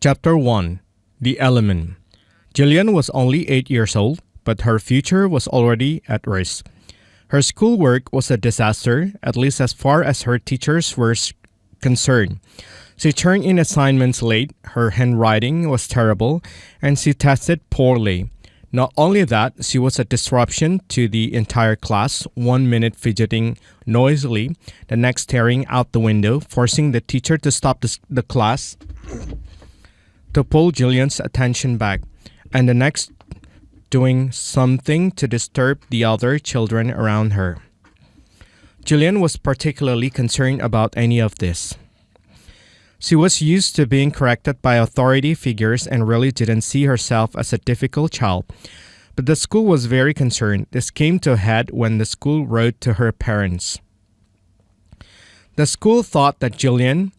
Chapter 1. The Element. Jillian was only 8 years old, but her future was already at risk. Her schoolwork was a disaster, at least as far as her teachers were concerned. She turned in assignments late, her handwriting was terrible, and she tested poorly. Not only that, she was a disruption to the entire class, 1 minute fidgeting noisily, the next staring out the window, forcing the teacher to stop the class to pull Jillian's attention back, and the next doing something to disturb the other children around her. Jillian was particularly concerned about any of this. She was used to being corrected by authority figures and really didn't see herself as a difficult child. But the school was very concerned. This came to a head when the school wrote to her parents. The school thought that Jillian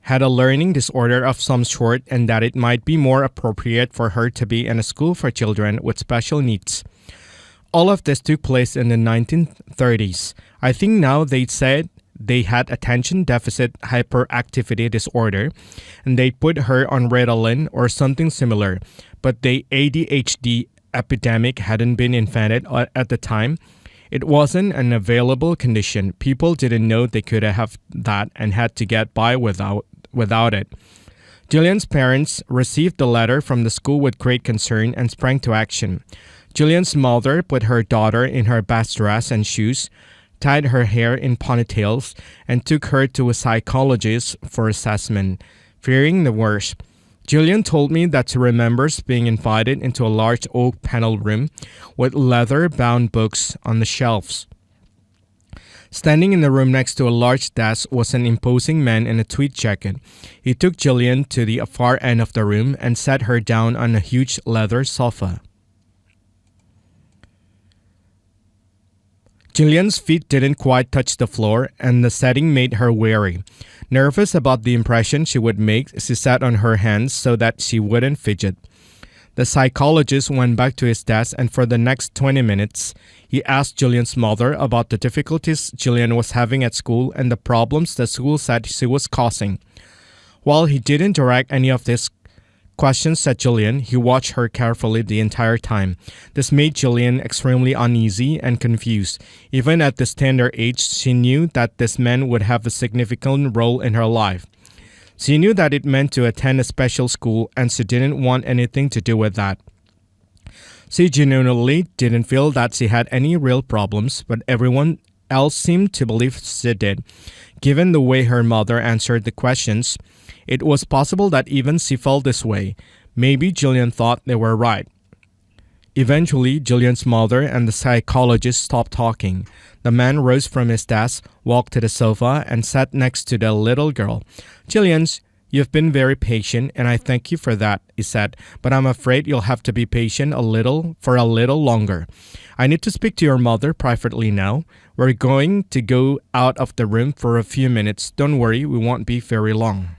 had a learning disorder of some sort and that it might be more appropriate for her to be in a school for children with special needs. All of this took place in the 1930s. I think now they said they had attention deficit hyperactivity disorder and they put her on Ritalin or something similar, but the ADHD epidemic hadn't been invented at the time. It wasn't an available condition. People didn't know they could have that and had to get by without it. Jillian's parents received the letter from the school with great concern and sprang to action. Jillian's mother put her daughter in her best dress and shoes, tied her hair in ponytails, and took her to a psychologist for assessment, fearing the worst. Jillian told me that she remembers being invited into a large oak paneled room with leather-bound books on the shelves. Standing in the room next to a large desk was an imposing man in a tweed jacket. He took Jillian to the far end of the room and sat her down on a huge leather sofa. Jillian's feet didn't quite touch the floor, and the setting made her weary. Nervous about the impression she would make, she sat on her hands so that she wouldn't fidget. The psychologist went back to his desk, and for the next 20 minutes, he asked Jillian's mother about the difficulties Jillian was having at school and the problems the school said she was causing. While he didn't direct any of these questions at Jillian, he watched her carefully the entire time. This made Jillian extremely uneasy and confused. Even at this tender age, she knew that this man would have a significant role in her life. She knew that it meant to attend a special school, and she didn't want anything to do with that. She genuinely didn't feel that she had any real problems, but everyone else seemed to believe she did. Given the way her mother answered the questions, it was possible that even she felt this way. Maybe Jillian thought they were right. Eventually, Jillian's mother and the psychologist stopped talking. The man rose from his desk, walked to the sofa, and sat next to the little girl. "Jillian, you've been very patient, and I thank you for that," he said. "But I'm afraid you'll have to be patient for a little longer. I need to speak to your mother privately now. We're going to go out of the room for a few minutes. Don't worry, we won't be very long."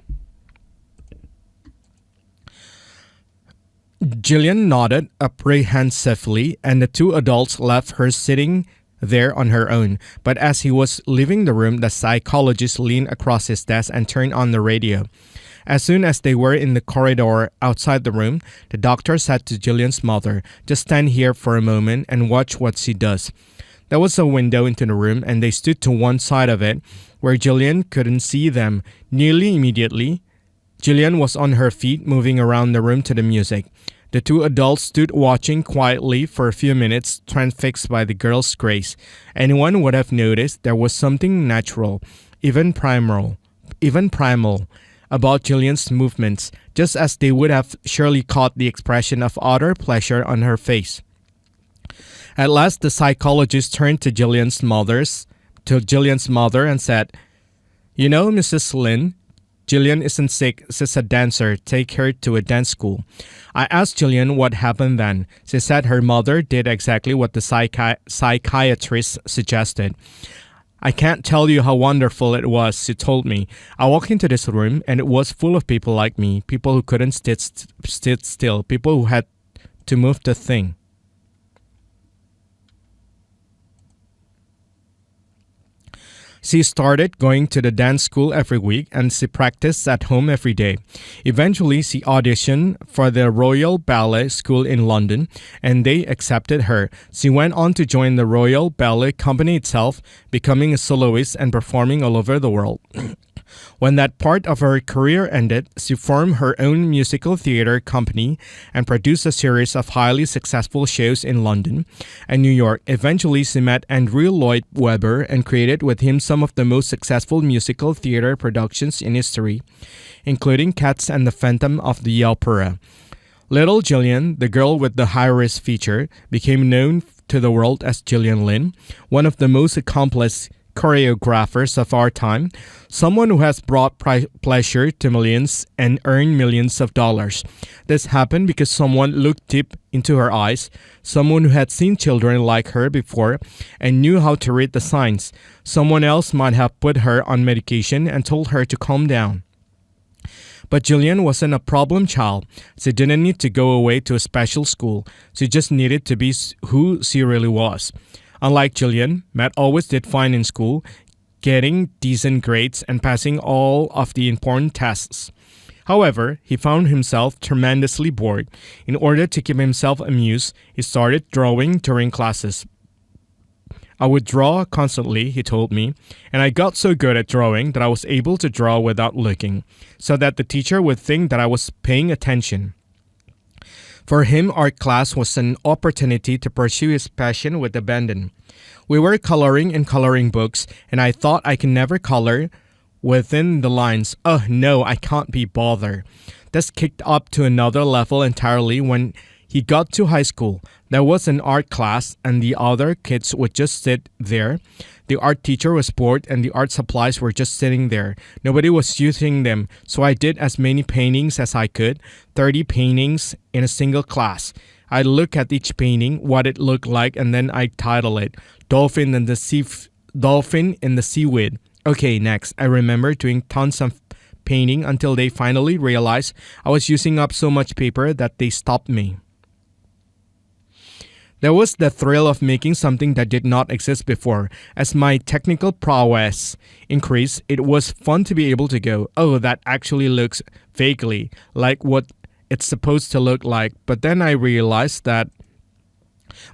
Jillian nodded apprehensively, and the two adults left her sitting there on her own. But as he was leaving the room, the psychologist leaned across his desk and turned on the radio. As soon as they were in the corridor outside the room, the doctor said to Jillian's mother, "Just stand here for a moment and watch what she does." There was a window into the room, and they stood to one side of it, where Jillian couldn't see them. Nearly immediately, Jillian was on her feet, moving around the room to the music. The two adults stood watching quietly for a few minutes, transfixed by the girl's grace. Anyone would have noticed there was something natural, even primal, about Jillian's movements, just as they would have surely caught the expression of utter pleasure on her face. At last, the psychologist turned to Jillian's mother and said, "You know, Mrs. Lin, Jillian isn't sick, she's a dancer. Take her to a dance school." I asked Jillian what happened then. She said her mother did exactly what the psychiatrist suggested. "I can't tell you how wonderful it was," she told me. "I walked into this room and it was full of people like me, people who couldn't sit still, people who had to move the thing." She started going to the dance school every week and she practiced at home every day. Eventually, she auditioned for the Royal Ballet School in London and they accepted her. She went on to join the Royal Ballet Company itself, becoming a soloist and performing all over the world. When that part of her career ended, she formed her own musical theater company and produced a series of highly successful shows in London and New York. Eventually, she met Andrew Lloyd Webber and created with him some of the most successful musical theater productions in history, including Cats and the Phantom of the Opera. Little Gillian, the girl with the high-risk feature, became known to the world as Gillian Lynne, one of the most accomplished choreographers of our time, someone who has brought pleasure to millions and earned millions of dollars. This happened because someone looked deep into her eyes, someone who had seen children like her before and knew how to read the signs. Someone else might have put her on medication and told her to calm down. But Gillian wasn't a problem child. She didn't need to go away to a special school. She just needed to be who she really was. Unlike Gillian, Matt always did fine in school, getting decent grades and passing all of the important tests. However, he found himself tremendously bored. In order to keep himself amused, he started drawing during classes. I would draw constantly, he told me, and I got so good at drawing that I was able to draw without looking, so that the teacher would think that I was paying attention. For him, art class was an opportunity to pursue his passion with abandon. We were coloring in coloring books, and I thought I can never color within the lines. Oh no, I can't be bothered. This kicked up to another level entirely when he got to high school. There was an art class, and the other kids would just sit there. The art teacher was bored, and the art supplies were just sitting there. Nobody was using them, so I did as many paintings as I could, 30 paintings in a single class. I'd look at each painting, what it looked like, and then I'd title it, Dolphin in the Seaweed. Okay, next. I remember doing tons of painting until they finally realized I was using up so much paper that they stopped me. There was the thrill of making something that did not exist before. As my technical prowess increased, it was fun to be able to go, oh, that actually looks vaguely like what it's supposed to look like. But then I realized that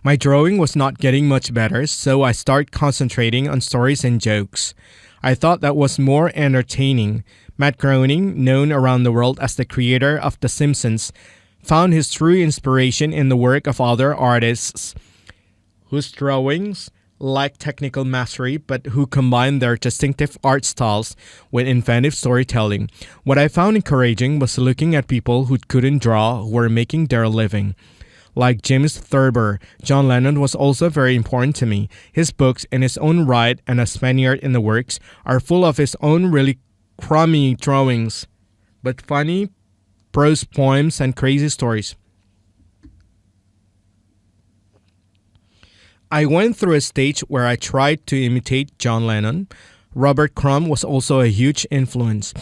my drawing was not getting much better, so I started concentrating on stories and jokes. I thought that was more entertaining. Matt Groening, known around the world as the creator of The Simpsons, found his true inspiration in the work of other artists whose drawings lack technical mastery but who combine their distinctive art styles with inventive storytelling. What I found encouraging was looking at people who couldn't draw who were making their living. Like James Thurber, John Lennon was also very important to me. His books, in his own right and a Spaniard in the works, are full of his own really crummy drawings, but funny prose poems and crazy stories. I went through a stage where I tried to imitate John Lennon. Robert Crumb was also a huge influence.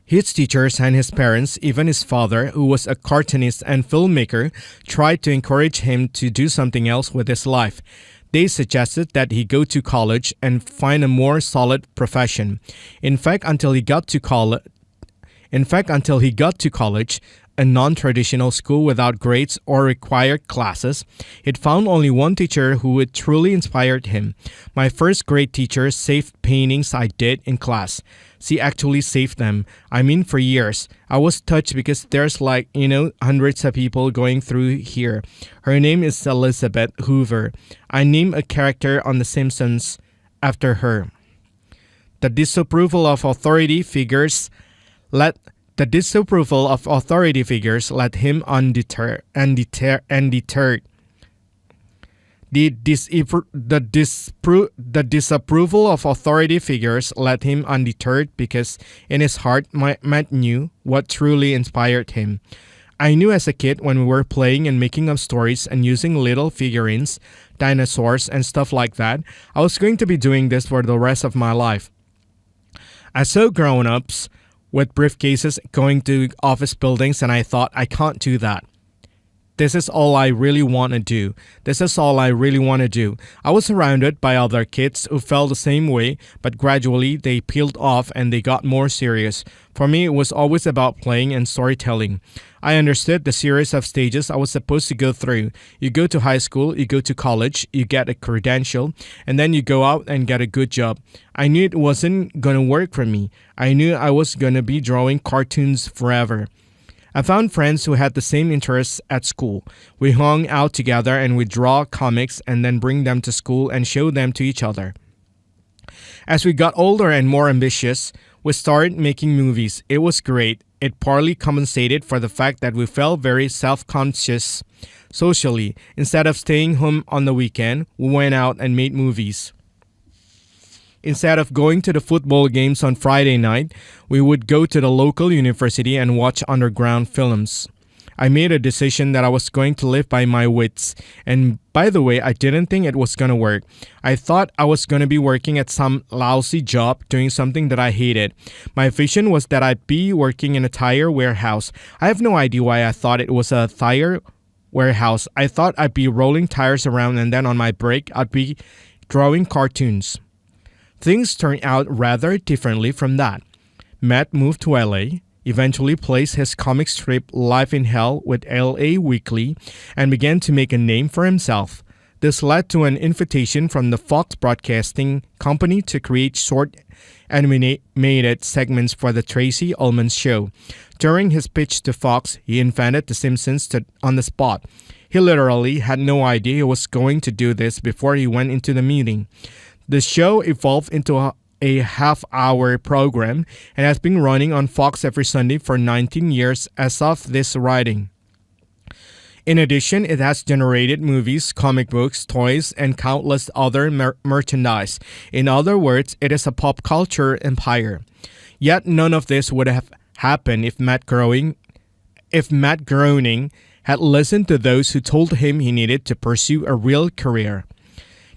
His teachers and his parents, even his father, who was a cartoonist and filmmaker, tried to encourage him to do something else with his life. They suggested that he go to college and find a more solid profession. In fact, until he got to college, a non-traditional school without grades or required classes, he'd found only one teacher who had truly inspired him. My first grade teacher saved paintings I did in class. She actually saved them. I mean, for years. I was touched because there's hundreds of people going through here. Her name is Elizabeth Hoover. I named a character on The Simpsons after her. The disapproval of authority figures led him undeterred. The disapproval of authority figures led him undeterred because in his heart, Matt knew what truly inspired him. I knew as a kid when we were playing and making up stories and using little figurines, dinosaurs, and stuff like that, I was going to be doing this for the rest of my life. I saw grown-ups with briefcases going to office buildings and I thought, I can't do that. This is all I really want to do. This is all I really want to do. I was surrounded by other kids who felt the same way, but gradually they peeled off and they got more serious. For me, it was always about playing and storytelling. I understood the series of stages I was supposed to go through. You go to high school, you go to college, you get a credential, and then you go out and get a good job. I knew it wasn't going to work for me. I knew I was going to be drawing cartoons forever. I found friends who had the same interests at school. We hung out together and we'd draw comics and then bring them to school and show them to each other. As we got older and more ambitious, we started making movies. It was great. It partly compensated for the fact that we felt very self-conscious socially. Instead of staying home on the weekend, we went out and made movies. Instead of going to the football games on Friday night, we would go to the local university and watch underground films. I made a decision that I was going to live by my wits. And by the way, I didn't think it was going to work. I thought I was going to be working at some lousy job doing something that I hated. My vision was that I'd be working in a tire warehouse. I have no idea why I thought it was a tire warehouse. I thought I'd be rolling tires around and then on my break, I'd be drawing cartoons. Things turned out rather differently from that. Matt moved to LA, eventually placed his comic strip Life in Hell with LA Weekly, and began to make a name for himself. This led to an invitation from the Fox Broadcasting Company to create short animated segments for the Tracy Ullman Show. During his pitch to Fox, he invented The Simpsons on the spot. He literally had no idea he was going to do this before he went into the meeting. The show evolved into a half-hour program and has been running on Fox every Sunday for 19 years as of this writing. In addition, it has generated movies, comic books, toys, and countless other merchandise. In other words, it is a pop culture empire. Yet none of this would have happened if Matt Groening had listened to those who told him he needed to pursue a real career.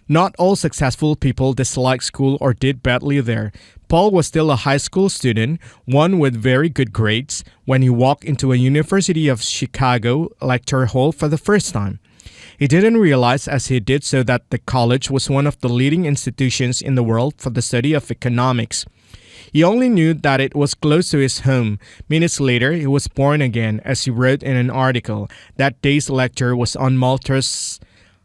Not all successful people disliked school or did badly there. Paul was still a high school student, one with very good grades, when he walked into a University of Chicago lecture hall for the first time. He didn't realize as he did so that the college was one of the leading institutions in the world for the study of economics. He only knew that it was close to his home. Minutes later, he was born again, as he wrote in an article. That day's lecture was on Malthus's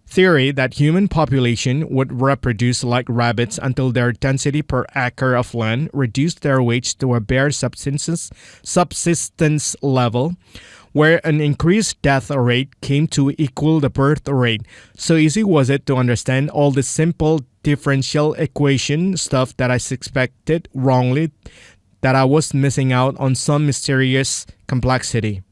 theory that human population would reproduce like rabbits until their density per acre of land reduced their wage to a bare subsistence level, where an increased death rate came to equal the birth rate. So easy was it to understand all the simple differential equation stuff that I suspected wrongly that I was missing out on some mysterious complexity.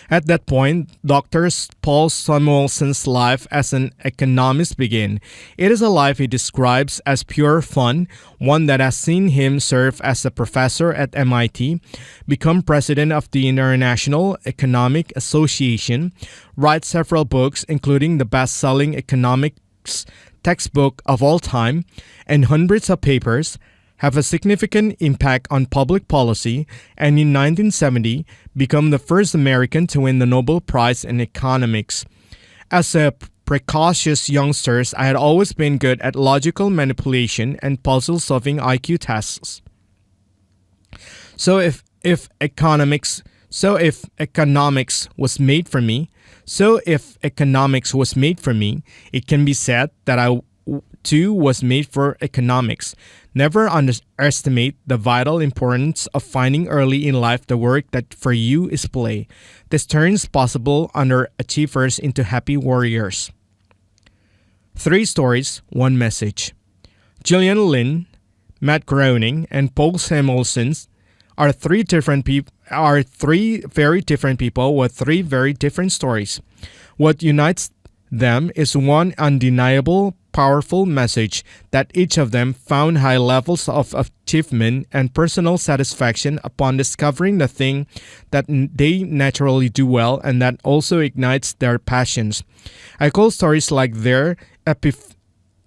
At that point, Dr. Paul Samuelson's life as an economist began. It is a life he describes as pure fun, one that has seen him serve as a professor at MIT, become president of the International Economic Association, write several books including the best-selling economics textbook of all time, and hundreds of papers, have a significant impact on public policy, and in 1970 become the first American to win the Nobel Prize in economics. As a precocious youngster, I had always been good at logical manipulation and puzzle-solving IQ tests. So if economics was made for me, it can be said that I too was made for economics. Never underestimate the vital importance of finding early in life the work that for you is play. This turns possible underachievers into happy warriors. 3 stories, 1 message. Gillian Lynn, Matt Groening, and Paul Samuelson are three very different people with 3 very different stories. What unites them is one undeniable, powerful message that each of them found high levels of achievement and personal satisfaction upon discovering the thing that they naturally do well and that also ignites their passions. I call stories like their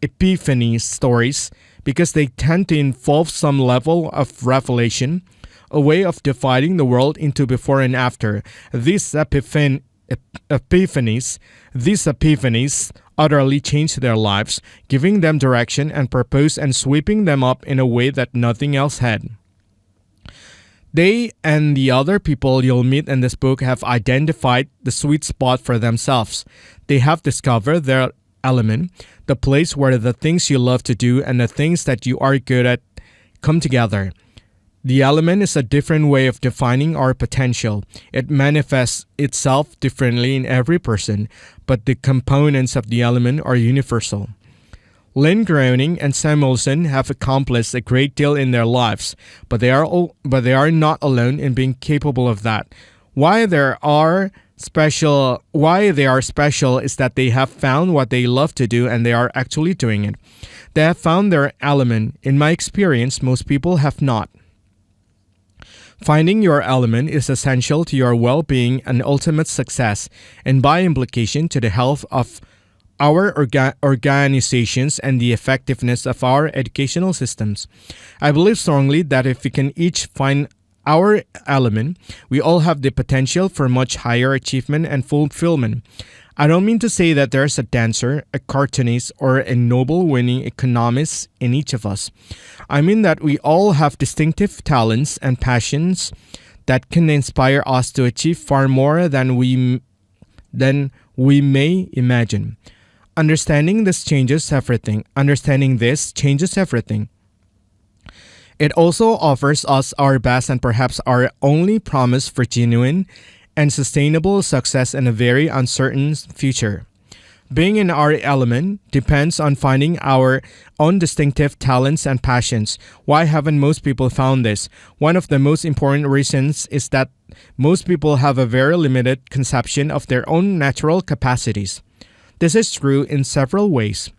epiphany stories because they tend to involve some level of revelation, a way of dividing the world into before and after. These epiphanies. These epiphanies utterly changed their lives, giving them direction and purpose and sweeping them up in a way that nothing else had. They and the other people you'll meet in this book have identified the sweet spot for themselves. They have discovered their element, the place where the things you love to do and the things that you are good at come together. The element is a different way of defining our potential. It manifests itself differently in every person, but the components of the element are universal. Lynn Groening and Samuelson have accomplished a great deal in their lives, but they are not alone in being capable of that. Why they are special is that they have found what they love to do and they are actually doing it. They have found their element. In my experience, most people have not. Finding your element is essential to your well-being and ultimate success, and by implication to the health of our organizations and the effectiveness of our educational systems. I believe strongly that if we can each find our element, we all have the potential for much higher achievement and fulfillment. I don't mean to say that there's a dancer, a cartoonist, or a Nobel-winning economist in each of us. I mean that we all have distinctive talents and passions that can inspire us to achieve far more than we may imagine. Understanding this changes everything. It also offers us our best and perhaps our only promise for genuine and sustainable success in a very uncertain future. Being in our element depends on finding our own distinctive talents and passions. Why haven't most people found this? One of the most important reasons is that most people have a very limited conception of their own natural capacities. This is true in several ways.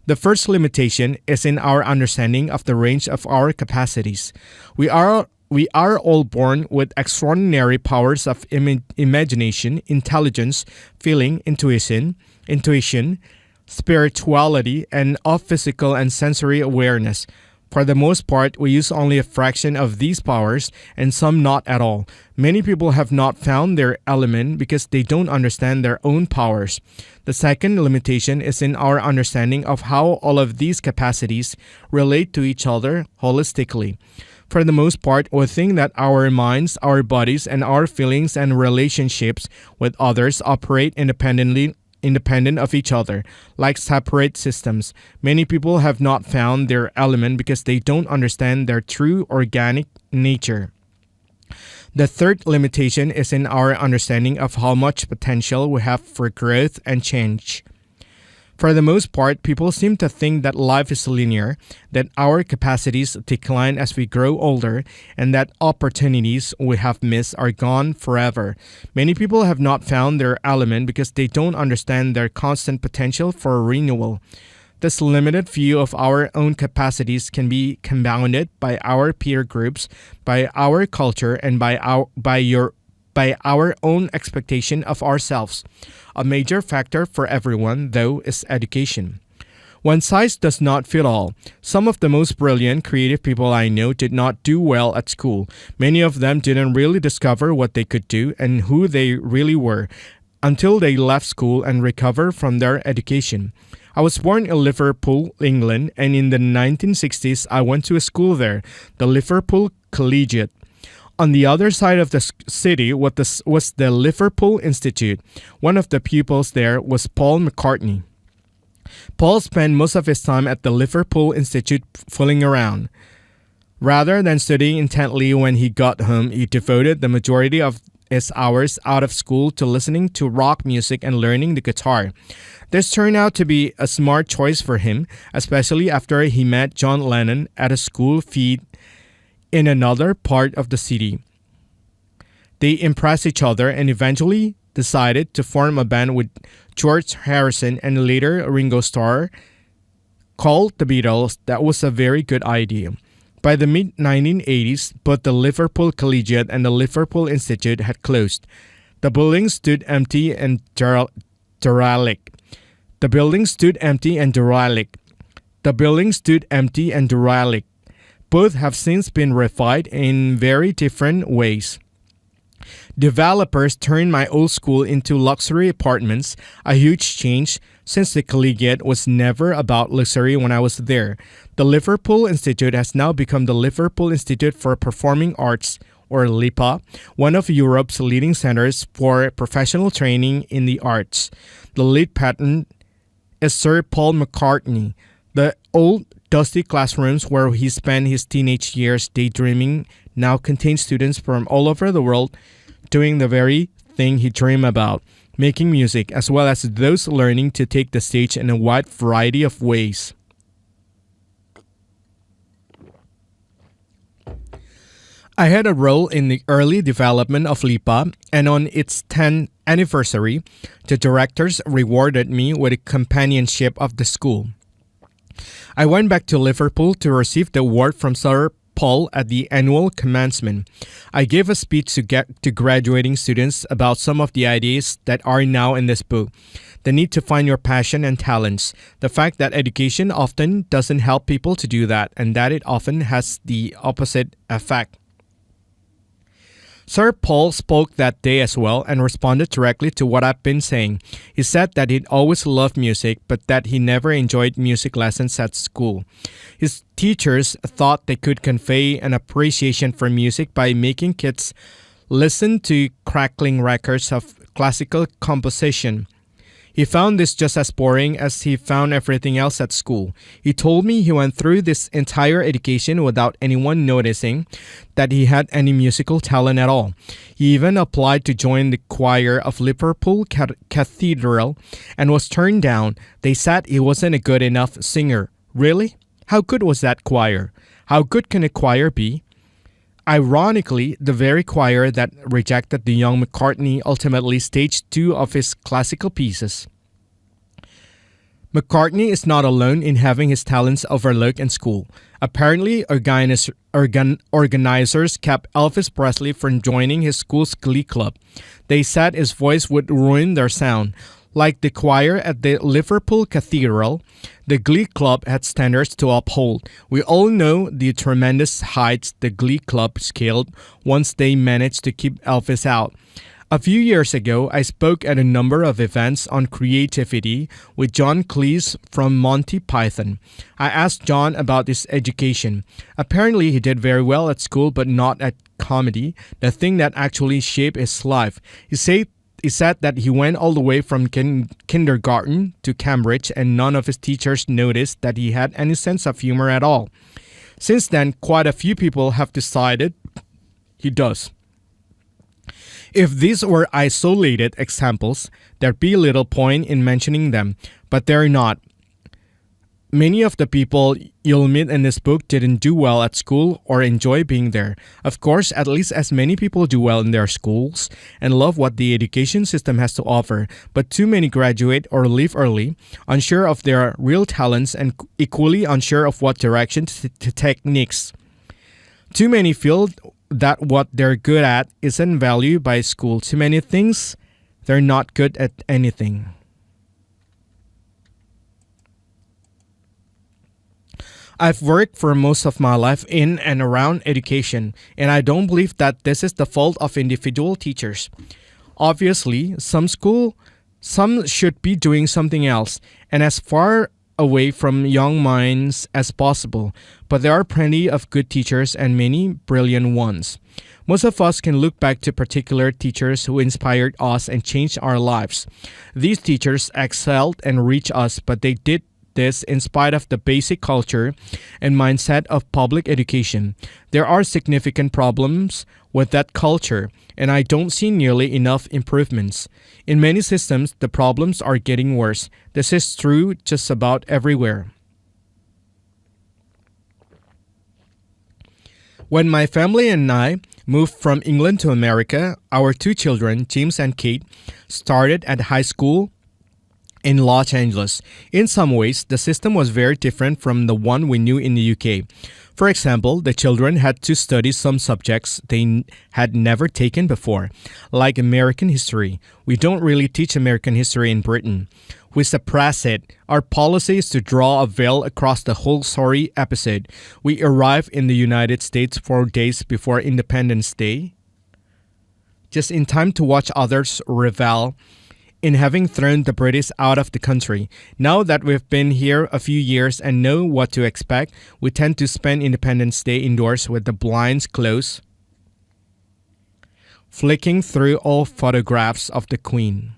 The first limitation is in our understanding of the range of our capacities. We are all born with extraordinary powers of imagination, intelligence, feeling, intuition, spirituality, and of physical and sensory awareness. For the most part, we use only a fraction of these powers, and some not at all. Many people have not found their element because they don't understand their own powers. The second limitation is in our understanding of how all of these capacities relate to each other holistically. For the most part, we think that our minds, our bodies, and our feelings and relationships with others operate independent of each other, like separate systems. Many people have not found their element because they don't understand their true organic nature. The third limitation is in our understanding of how much potential we have for growth and change. For the most part, people seem to think that life is linear, that our capacities decline as we grow older, and that opportunities we have missed are gone forever. Many people have not found their element because they don't understand their constant potential for renewal. This limited view of our own capacities can be compounded by our peer groups, by our culture, and by our own expectation of ourselves. A major factor for everyone, though, is education. One size does not fit all. Some of the most brilliant, creative people I know did not do well at school. Many of them didn't really discover what they could do and who they really were until they left school and recovered from their education. I was born in Liverpool, England, and in the 1960s I went to a school there, the Liverpool Collegiate. On the other side of the city was the Liverpool Institute. One of the pupils there was Paul Mccartney. Paul spent most of his time at the Liverpool Institute fooling around. Rather than studying intently when he got home, he devoted the majority of his hours out of school to listening to rock music and learning the guitar. This turned out to be a smart choice for him, especially after he met John Lennon at a school feed in another part of the city. They impressed each other and eventually decided to form a band with George Harrison and later Ringo Starr called the Beatles. That was a very good idea. By the mid-1980s, both the Liverpool Collegiate and the Liverpool Institute had closed. The building stood empty and derelict. Both have since been revived in very different ways. Developers turned my old school into luxury apartments, a huge change since the Collegiate was never about luxury when I was there. The Liverpool Institute has now become the Liverpool Institute for Performing Arts, or LIPA, one of Europe's leading centers for professional training in the arts. The lead patron is Sir Paul McCartney. The old, dusty classrooms where he spent his teenage years daydreaming now contain students from all over the world doing the very thing he dreamed about, making music, as well as those learning to take the stage in a wide variety of ways. I had a role in the early development of LIPA, and on its 10th anniversary, the directors rewarded me with a companionship of the school. I went back to Liverpool to receive the award from Sir Paul at the annual commencement. I gave a speech to graduating students about some of the ideas that are now in this book. The need to find your passion and talents. The fact that education often doesn't help people to do that, and that it often has the opposite effect. Sir Paul spoke that day as well and responded directly to what I've been saying. He said that he'd always loved music, but that he never enjoyed music lessons at school. His teachers thought they could convey an appreciation for music by making kids listen to crackling records of classical composition. He found this just as boring as he found everything else at school. He told me he went through this entire education without anyone noticing that he had any musical talent at all. He even applied to join the choir of Liverpool Cathedral and was turned down. They said he wasn't a good enough singer. Really? How good was that choir? How good can a choir be? Ironically, the very choir that rejected the young Mccartney ultimately staged 2 of his classical pieces. McCartney is not alone in having his talents overlooked in school. Apparently, organizers kept Elvis Presley from joining his school's glee club. They said his voice would ruin their sound. Like the choir at the Liverpool Cathedral, the Glee Club had standards to uphold. We all know the tremendous heights the Glee Club scaled once they managed to keep Elvis out. A few years ago, I spoke at a number of events on creativity with John Cleese from Monty Python. I asked John about his education. Apparently, he did very well at school, but not at comedy, the thing that actually shaped his life. He said that he went all the way from kindergarten to Cambridge and none of his teachers noticed that he had any sense of humor at all. Since then, quite a few people have decided he does. If these were isolated examples, there'd be little point in mentioning them, but they're not. Many of the people you'll meet in this book didn't do well at school or enjoy being there. Of course, at least as many people do well in their schools and love what the education system has to offer, but too many graduate or leave early, unsure of their real talents and equally unsure of what direction to take next. Too many feel that what they're good at isn't valued by school. Too many things they're not good at anything. I've worked for most of my life in and around education, and I don't believe that this is the fault of individual teachers. Obviously, some should be doing something else, and as far away from young minds as possible, but there are plenty of good teachers and many brilliant ones. Most of us can look back to particular teachers who inspired us and changed our lives. These teachers excelled and reached us, but they did this in spite of the basic culture and mindset of public education. There are significant problems with that culture, and I don't see nearly enough improvements. In many systems, the problems are getting worse. This is true just about everywhere. When my family and I moved from England to America, our 2 children, James and Kate, started at high school in Los Angeles. In some ways, the system was very different from the one we knew in the UK. For example, the children had to study some subjects they had never taken before, like American history. We don't really teach American history in Britain. We suppress it. Our policy is to draw a veil across the whole sorry episode. We arrived in the United States 4 days before Independence Day. just in time to watch others revel in having thrown the British out of the country. Now that we've been here a few years and know what to expect, we tend to spend Independence Day indoors with the blinds closed, flicking through old photographs of the Queen.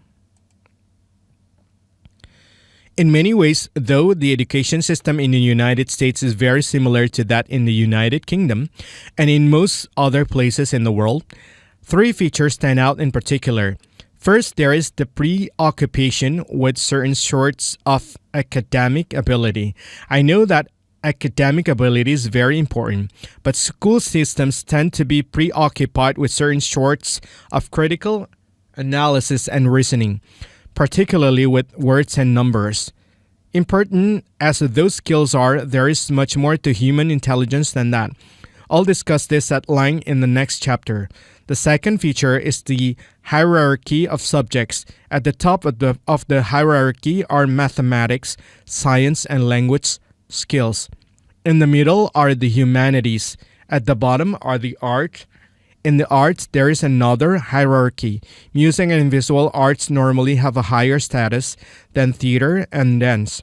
In many ways, though, the education system in the United States is very similar to that in the United Kingdom and in most other places in the world, three features stand out in particular. First, there is the preoccupation with certain sorts of academic ability. I know that academic ability is very important, but school systems tend to be preoccupied with certain sorts of critical analysis and reasoning, particularly with words and numbers. Important as those skills are, there is much more to human intelligence than that. I'll discuss this at length in the next chapter. The second feature is the hierarchy of subjects. At the top of the hierarchy are mathematics, science, and language skills. In the middle are the humanities. At the bottom are the arts. In the arts, there is another hierarchy. Music and visual arts normally have a higher status than theater and dance.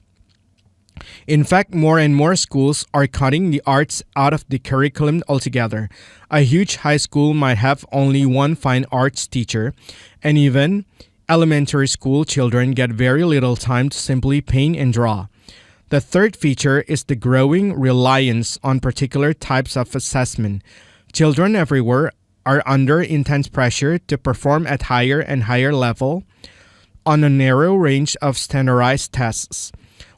In fact, more and more schools are cutting the arts out of the curriculum altogether. A huge high school might have only one fine arts teacher, and even elementary school children get very little time to simply paint and draw. The third feature is the growing reliance on particular types of assessment. Children everywhere are under intense pressure to perform at higher and higher level on a narrow range of standardized tests.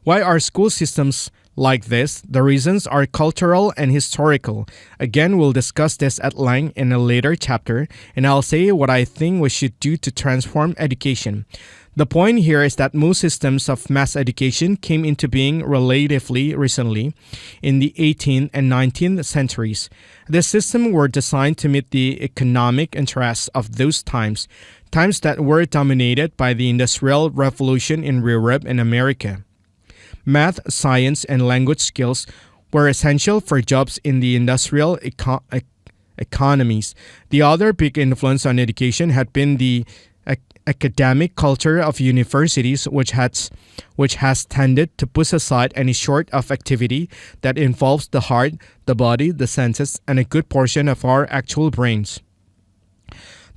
Why are school systems like this? The reasons are cultural and historical. Again, we'll discuss this at length in a later chapter, and I'll say what I think we should do to transform education. The point here is that most systems of mass education came into being relatively recently, in the 18th and 19th centuries. The systems were designed to meet the economic interests of those times that were dominated by the Industrial Revolution in Europe and America. Math, science, and language skills were essential for jobs in the industrial economies. The other big influence on education had been the academic culture of universities, which has tended to push aside any sort of activity that involves the heart, the body, the senses, and a good portion of our actual brains.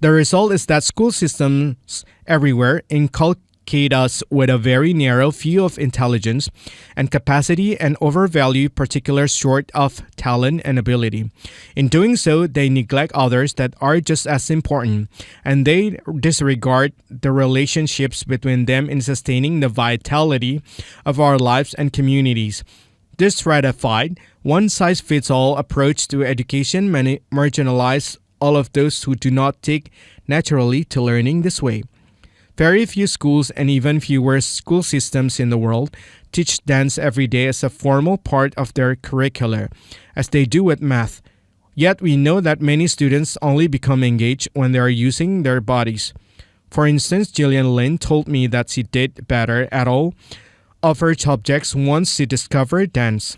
The result is that school systems everywhere inculcate us with a very narrow view of intelligence and capacity and overvalue particular sort of talent and ability. In doing so, they neglect others that are just as important, and they disregard the relationships between them in sustaining the vitality of our lives and communities. This stratified, one-size-fits-all approach to education marginalizes all of those who do not take naturally to learning this way. Very few schools and even fewer school systems in the world teach dance every day as a formal part of their curricula, as they do with math. Yet we know that many students only become engaged when they are using their bodies. For instance, Gillian Lynn told me that she did better at all of her subjects once she discovered dance.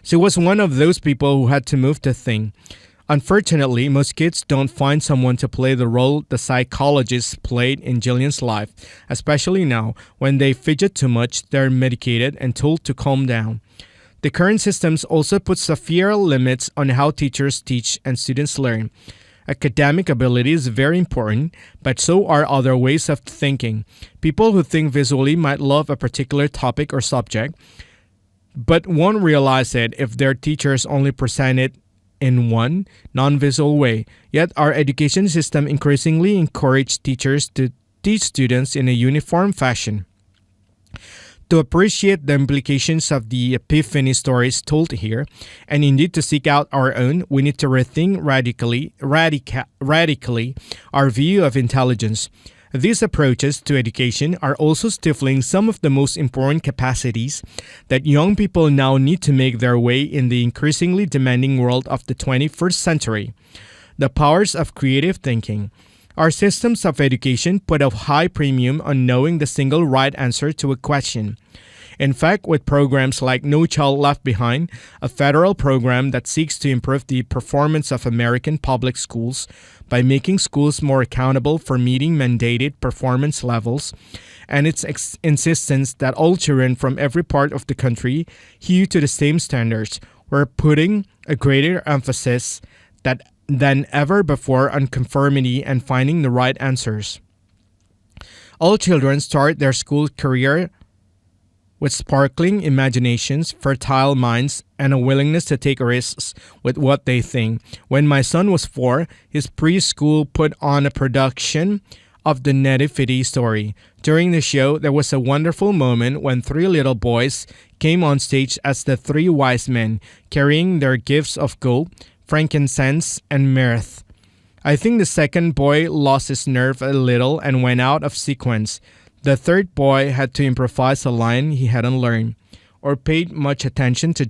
She was one of those people who had to move the thing. Unfortunately, most kids don't find someone to play the role the psychologist played in Jillian's life, especially now, when they fidget too much, they're medicated and told to calm down. The current systems also put severe limits on how teachers teach and students learn. Academic ability is very important, but so are other ways of thinking. People who think visually might love a particular topic or subject, but won't realize it if their teachers only present it in one non-visual way. Yet our education system increasingly encourages teachers to teach students in a uniform fashion. To appreciate the implications of the epiphany stories told here, and indeed to seek out our own, we need to rethink radically our view of intelligence. These approaches to education are also stifling some of the most important capacities that young people now need to make their way in the increasingly demanding world of the 21st century. The powers of creative thinking. Our systems of education put a high premium on knowing the single right answer to a question. In fact, with programs like No Child Left Behind, a federal program that seeks to improve the performance of American public schools by making schools more accountable for meeting mandated performance levels, and its insistence that all children from every part of the country hew to the same standards, we're putting a greater emphasis than ever before on conformity and finding the right answers. All children start their school career with sparkling imaginations, fertile minds, and a willingness to take risks with what they think. When my son was 4, his preschool put on a production of the Nativity story. During the show, there was a wonderful moment when 3 little boys came on stage as the 3 wise men, carrying their gifts of gold, frankincense, and myrrh. I think the second boy lost his nerve a little and went out of sequence. The third boy had to improvise a line he hadn't learned or paid much attention to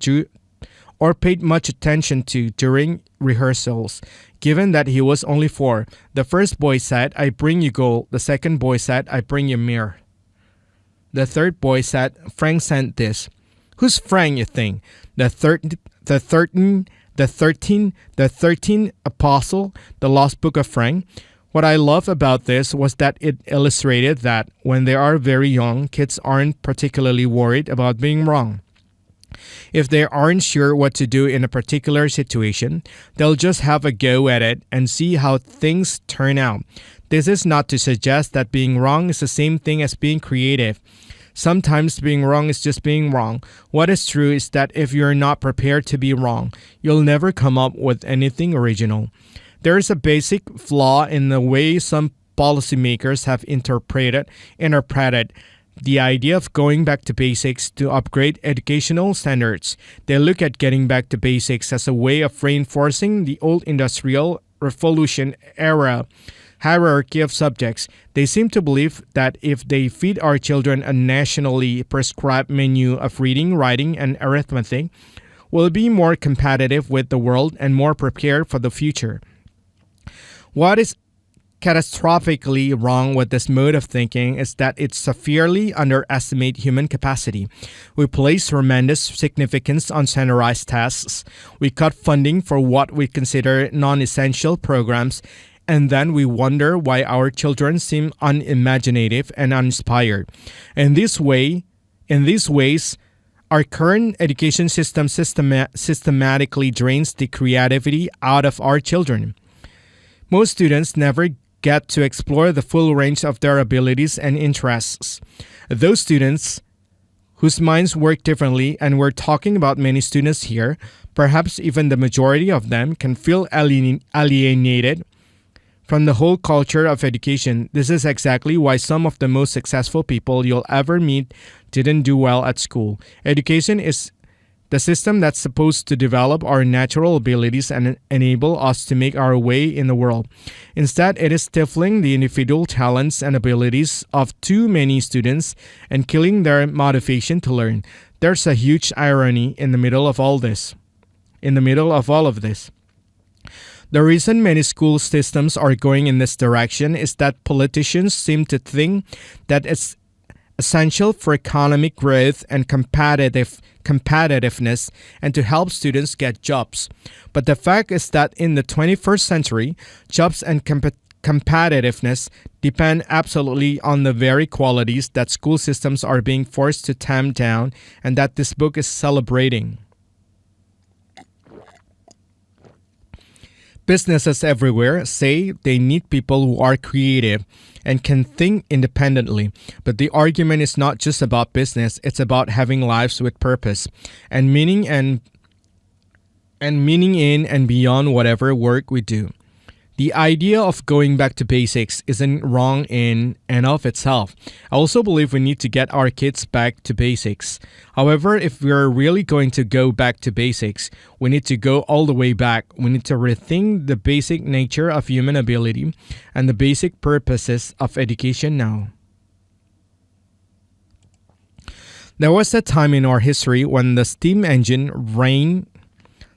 during rehearsals. Given that he was only 4, the first boy said, "I bring you gold." The second boy said, "I bring you myrrh." The third boy said, "Frank sent this." Who's Frank, you think? The 13th apostle, the lost book of Frank? What I love about this was that it illustrated that when they are very young, kids aren't particularly worried about being wrong. If they aren't sure what to do in a particular situation, they'll just have a go at it and see how things turn out. This is not to suggest that being wrong is the same thing as being creative. Sometimes being wrong is just being wrong. What is true is that if you're not prepared to be wrong, you'll never come up with anything original. There is a basic flaw in the way some policymakers have interpreted the idea of going back to basics to upgrade educational standards. They look at getting back to basics as a way of reinforcing the old industrial revolution era hierarchy of subjects. They seem to believe that if they feed our children a nationally prescribed menu of reading, writing, and arithmetic, we'll be more competitive with the world and more prepared for the future. What is catastrophically wrong with this mode of thinking is that it severely underestimates human capacity. We place tremendous significance on standardized tasks. We cut funding for what we consider non-essential programs, and then we wonder why our children seem unimaginative and uninspired. In these ways, our current education system systematically drains the creativity out of our children. Most students never get to explore the full range of their abilities and interests. Those students whose minds work differently, and we're talking about many students here, perhaps even the majority of them, can feel alienated from the whole culture of education. This is exactly why some of the most successful people you'll ever meet didn't do well at school. Education is the system that's supposed to develop our natural abilities and enable us to make our way in the world. Instead, it is stifling the individual talents and abilities of too many students and killing their motivation to learn. There's a huge irony in the middle of all of this. The reason many school systems are going in this direction is that politicians seem to think that it's essential for economic growth and competitiveness and to help students get jobs. But the fact is that in the 21st century, jobs and competitiveness depend absolutely on the very qualities that school systems are being forced to tamp down and that this book is celebrating. Businesses everywhere say they need people who are creative and can think independently. But the argument is not just about business, it's about having lives with purpose and meaning in and beyond whatever work we do. The idea of going back to basics isn't wrong in and of itself. I also believe we need to get our kids back to basics. However, if we're really going to go back to basics, we need to go all the way back. We need to rethink the basic nature of human ability and the basic purposes of education now. There was a time in our history when the steam engine reigned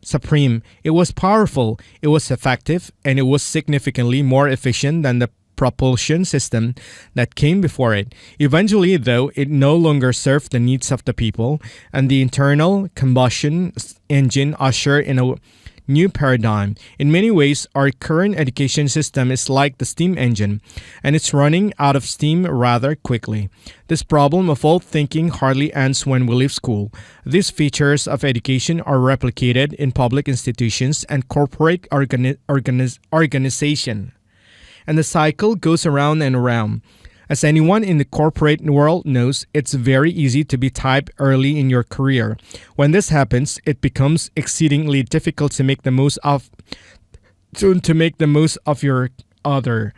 supreme. It was powerful, it was effective, and it was significantly more efficient than the propulsion system that came before it. Eventually, though, it no longer served the needs of the people, and the internal combustion engine ushered in a new paradigm. In many ways, our current education system is like the steam engine, and it's running out of steam rather quickly. This problem of old thinking hardly ends when we leave school. These features of education are replicated in public institutions and corporate organization. And the cycle goes around and around. As anyone in the corporate world knows, it's very easy to be typed early in your career. When this happens, it becomes exceedingly difficult to make the most of your other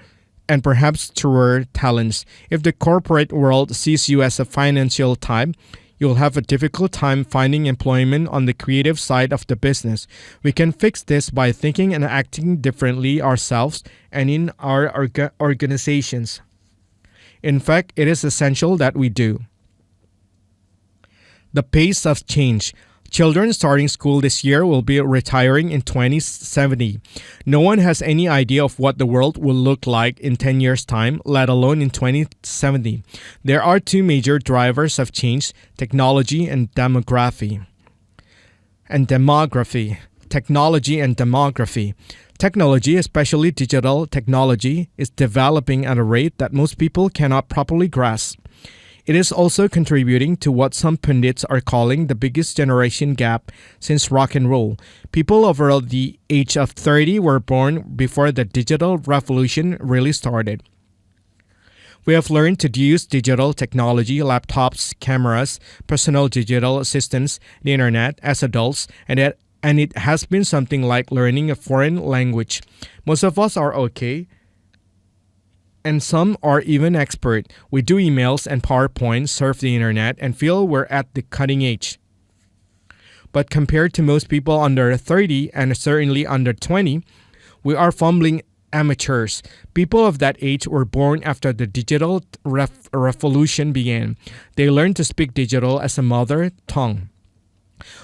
and perhaps truer talents. If the corporate world sees you as a financial type, you'll have a difficult time finding employment on the creative side of the business. We can fix this by thinking and acting differently ourselves and in our organizations. In fact, it is essential that we do. The pace of change. Children starting school this year will be retiring in 2070. No one has any idea of what the world will look like in 10 years' time, let alone in 2070. There are two major drivers of change, technology and demography. Technology and demography. Technology, especially digital technology, is developing at a rate that most people cannot properly grasp. It is also contributing to what some pundits are calling the biggest generation gap since rock and roll. People over the age of 30 were born before the digital revolution really started. We have learned to use digital technology, laptops, cameras, personal digital assistants, the internet as adults, and it has been something like learning a foreign language. Most of us are okay, and some are even expert. We do emails and PowerPoint, surf the internet, and feel we're at the cutting edge. But compared to most people under 30 and certainly under 20, we are fumbling amateurs. People of that age were born after the digital revolution began. They learned to speak digital as a mother tongue.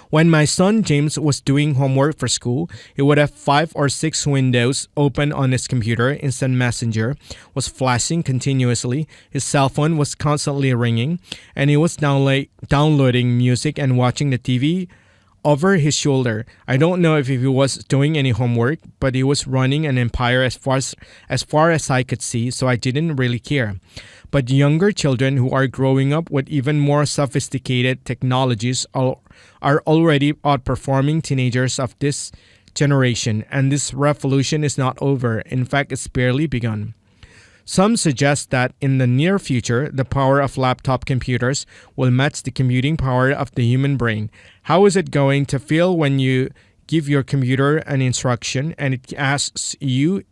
When my son James was doing homework for school, he would have 5 or 6 windows open on his computer. Instant Messenger was flashing continuously, his cell phone was constantly ringing, and he was downloading music and watching the TV over his shoulder. I don't know if he was doing any homework, but he was running an empire as far as I could see, so I didn't really care. But younger children who are growing up with even more sophisticated technologies are already outperforming teenagers of this generation, and this revolution is not over. In fact, it's barely begun. Some suggest that in the near future, the power of laptop computers will match the computing power of the human brain. How is it going to feel when you give your computer an instruction and it asks you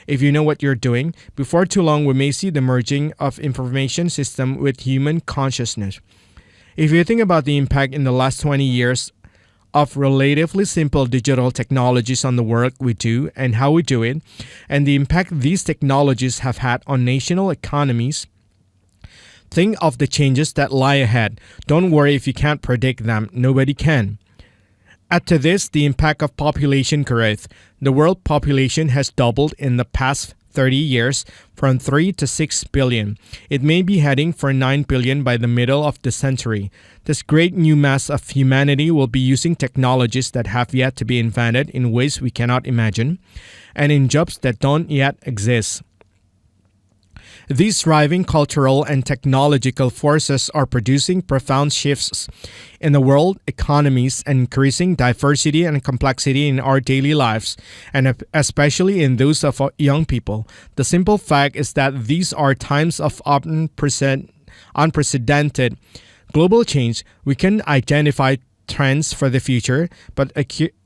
if you know what you're doing? Before too long, we may see the merging of information system with human consciousness. If you think about the impact in the last 20 years of relatively simple digital technologies on the work we do and how we do it, and the impact these technologies have had on national economies, think of the changes that lie ahead. Don't worry if you can't predict them. Nobody can. Add to this the impact of population growth. The world population has doubled in the past 30 years from 3 to 6 billion. It may be heading for 9 billion by the middle of the century. This great new mass of humanity will be using technologies that have yet to be invented in ways we cannot imagine, and in jobs that don't yet exist. These driving cultural and technological forces are producing profound shifts in the world economies and increasing diversity and complexity in our daily lives, and especially in those of young people. The simple fact is that these are times of unprecedented global change. We can identify trends for the future, but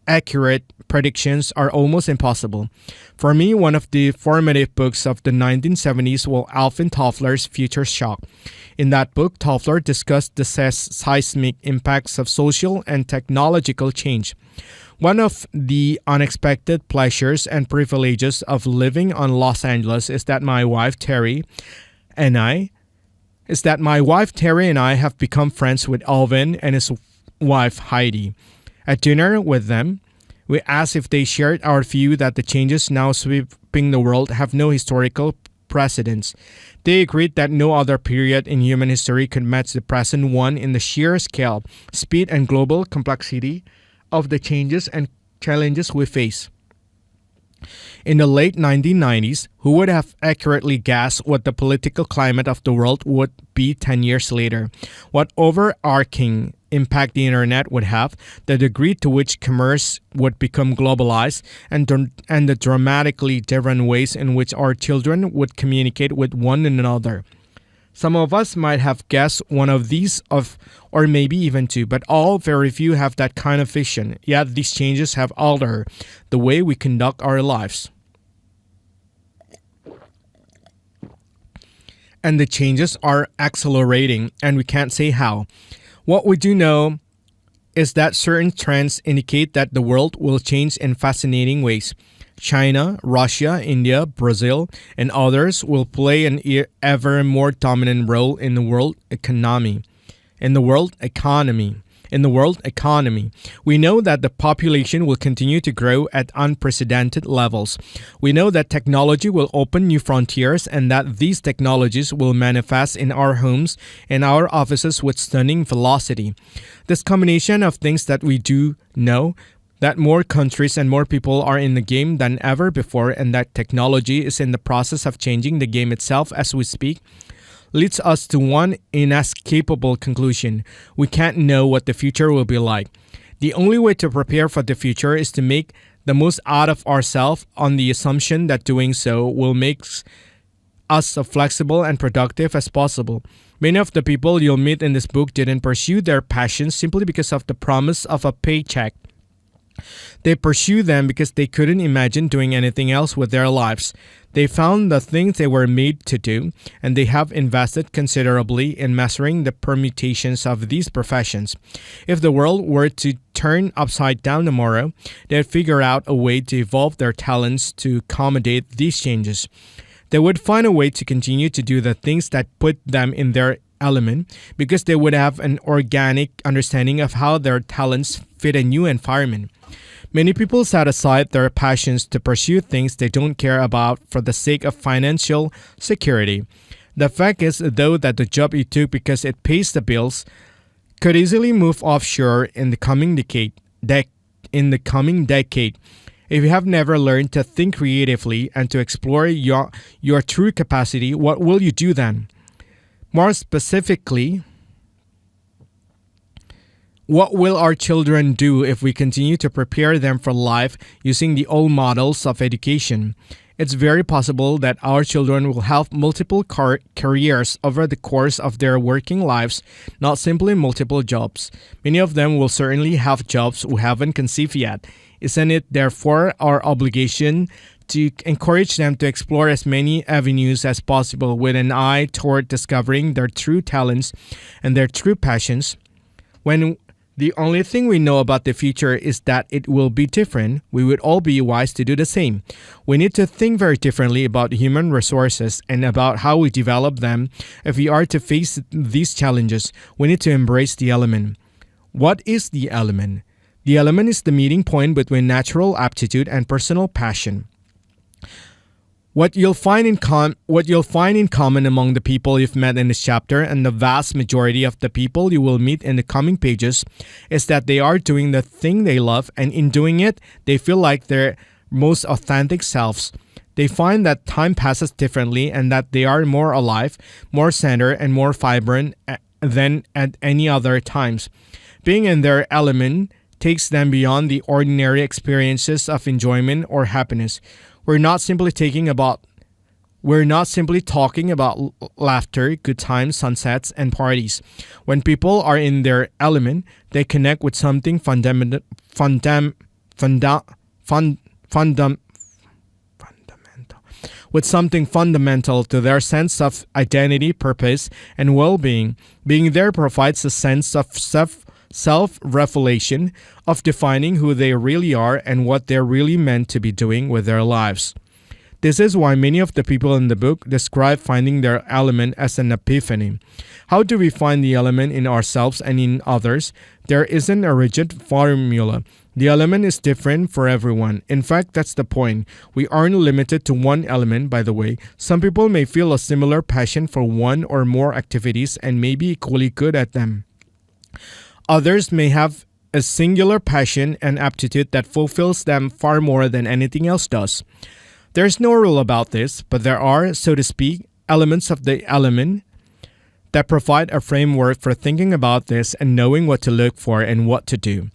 accurate predictions are almost impossible. For me, one of the formative books of the 1970s was Alvin Toffler's Future Shock. In that book, Toffler discussed the seismic impacts of social and technological change. One of the unexpected pleasures and privileges of living on Los Angeles is that my wife Terry and I have become friends with Alvin and his wife Heidi. At dinner with them, we asked if they shared our view that the changes now sweeping the world have no historical precedents. They agreed that no other period in human history could match the present one in the sheer scale, speed, and global complexity of the changes and challenges we face. In the late 1990s, who would have accurately guessed what the political climate of the world would be 10 years later? What overarching impact the internet would have, the degree to which commerce would become globalized, and the dramatically different ways in which our children would communicate with one another. Some of us might have guessed one of these, or maybe even two, but very few have that kind of vision. Yet these changes have altered the way we conduct our lives. And the changes are accelerating, and we can't say how. What we do know is that certain trends indicate that the world will change in fascinating ways. China, Russia, India, Brazil, and others will play an ever more dominant role in the world economy. We know that the population will continue to grow at unprecedented levels. We know that technology will open new frontiers and that these technologies will manifest in our homes and our offices with stunning velocity. This combination of things that we do know, that more countries and more people are in the game than ever before, and that technology is in the process of changing the game itself as we speak, leads us to one inescapable conclusion. We can't know what the future will be like. The only way to prepare for the future is to make the most out of ourselves on the assumption that doing so will make us as flexible and productive as possible. Many of the people you'll meet in this book didn't pursue their passions simply because of the promise of a paycheck. They pursue them because they couldn't imagine doing anything else with their lives. They found the things they were made to do, and they have invested considerably in mastering the permutations of these professions. If the world were to turn upside down tomorrow, they'd figure out a way to evolve their talents to accommodate these changes. They would find a way to continue to do the things that put them in their element because they would have an organic understanding of how their talents fit a new environment. Many people set aside their passions to pursue things they don't care about for the sake of financial security. The fact is, though, that the job you took because it pays the bills could easily move offshore in the coming decade. If you have never learned to think creatively and to explore your true capacity, what will you do then? More specifically, what will our children do if we continue to prepare them for life using the old models of education? It's very possible that our children will have multiple careers over the course of their working lives, not simply multiple jobs. Many of them will certainly have jobs we haven't conceived yet. Isn't it therefore our obligation to encourage them to explore as many avenues as possible with an eye toward discovering their true talents and their true passions? When the only thing we know about the future is that it will be different, we would all be wise to do the same. We need to think very differently about human resources and about how we develop them. If we are to face these challenges, we need to embrace the element. What is the element? The element is the meeting point between natural aptitude and personal passion. What you'll find in common among the people you've met in this chapter and the vast majority of the people you will meet in the coming pages is that they are doing the thing they love, and in doing it, they feel like their most authentic selves. They find that time passes differently and that they are more alive, more centered, and more vibrant than at any other times. Being in their element takes them beyond the ordinary experiences of enjoyment or happiness. We're not simply talking about laughter, good times, sunsets, and parties. When people are in their element, they connect with something fundamental to their sense of identity, purpose, and well-being. Being there provides a sense of self-revelation, of defining who they really are and what they're really meant to be doing with their lives. This is why many of the people in the book describe finding their element as an epiphany. How do we find the element in ourselves and in others? There isn't a rigid formula. The element is different for everyone. In fact, that's the point. We aren't limited to one element, by the way. Some people may feel a similar passion for one or more activities and may be equally good at them. Others may have a singular passion and aptitude that fulfills them far more than anything else does. There's no rule about this, but there are, so to speak, elements of the element that provide a framework for thinking about this and knowing what to look for and what to do.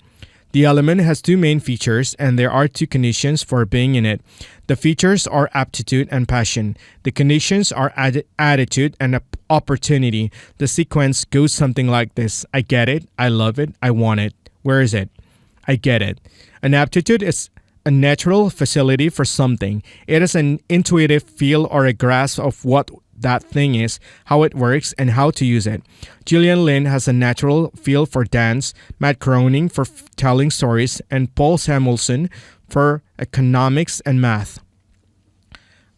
The element has two main features, and there are two conditions for being in it. The features are aptitude and passion. The conditions are attitude and opportunity. The sequence goes something like this. I get it, I love it, I want it. Where is it? I get it. An aptitude is a natural facility for something. It is an intuitive feel or a grasp of what that thing is, how it works, and how to use it. Gillian Lynn has a natural feel for dance, Matt Groening for telling stories, and Paul Samuelson for economics and math.